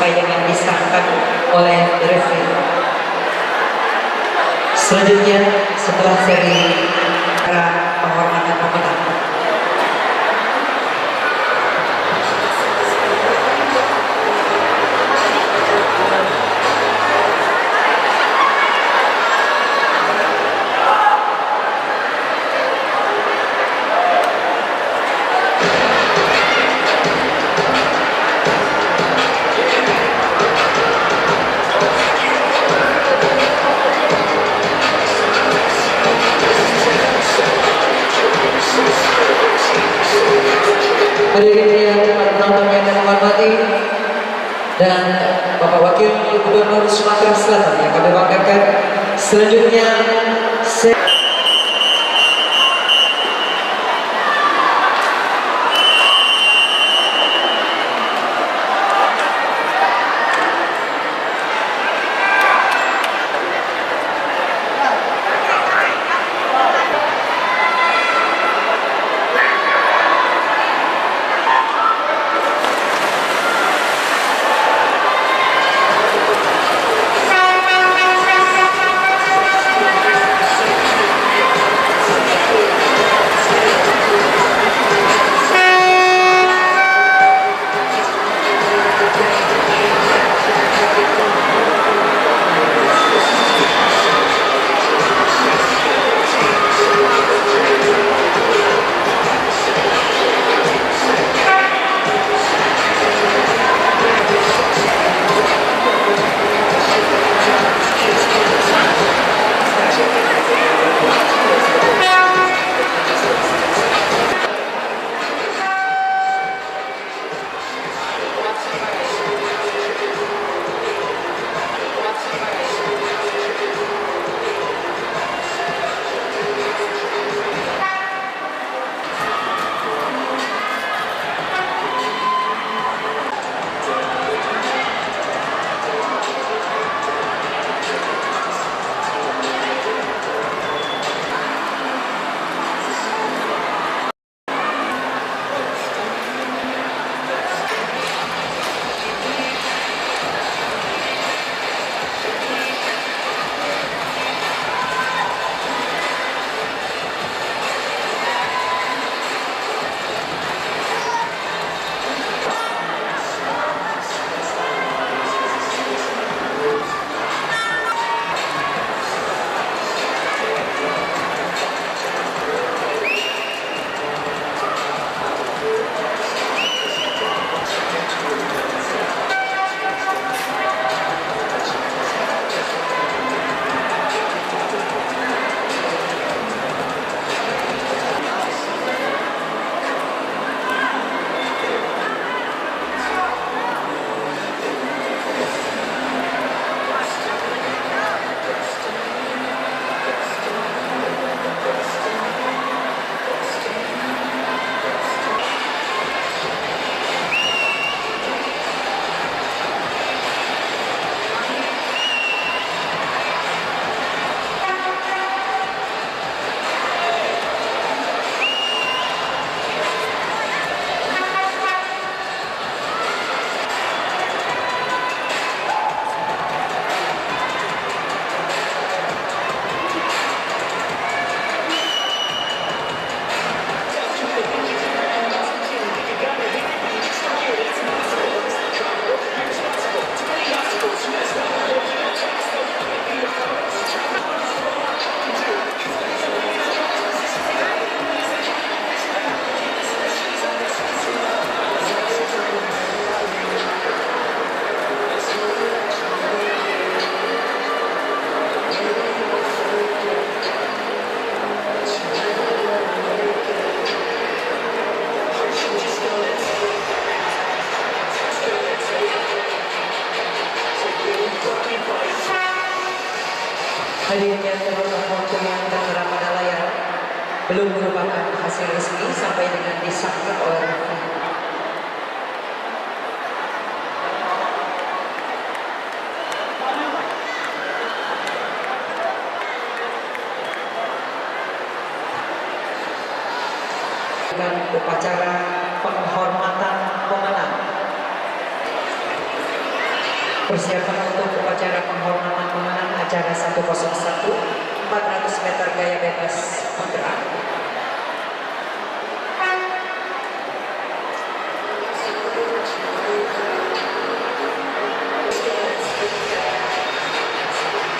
sampai dengan disahkan oleh referee. Selanjutnya setelah seri penghormatan pemenang, hadirin yang penonton yang kami hormati dan Bapak Wakil Gubernur Sumatera Selatan yang kami banggakan, selanjutnya hadirnya terhormat waktu yang tertera pada layar belum merupakan hasil resmi sampai dengan disahkan oleh dengan upacara penghormatan pemenang. Persiapan untuk upacara penghormatan pemenang acara 101 400 meter gaya bebas putra.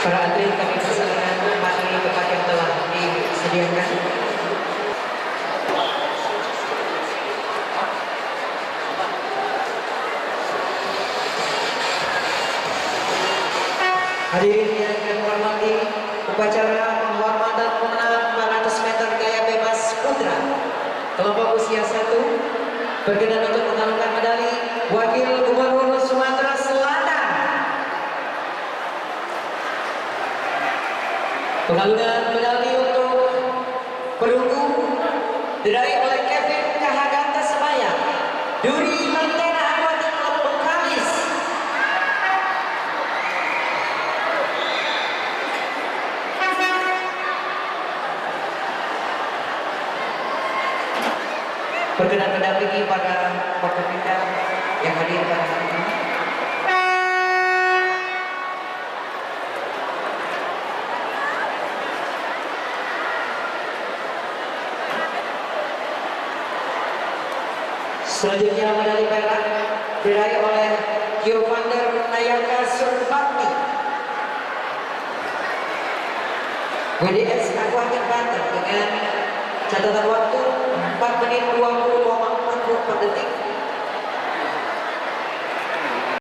Para atlet kami persilakan mari tempat yang telah disediakan. Hadirin yang kami hormati, upacara penghormatan pemenang 400 meter gaya bebas putra kelompok usia 1 berkenan untuk mengalungkan medali Wakil Gubernur Sumatera Selatan. Pengalungan medali untuk perunggu diraih oleh Kevin Kahaganta Semaya, Duri Lentera Aquatic Club Bengkalis. Berkenan mendampingi para pemerintah yang hadir pada hari ini. Selanjutnya medali perak diraih oleh Giovander Nayaka Surbakti, WDS Aquatic Banten dengan catatan waktu 4 menit 20,44 detik.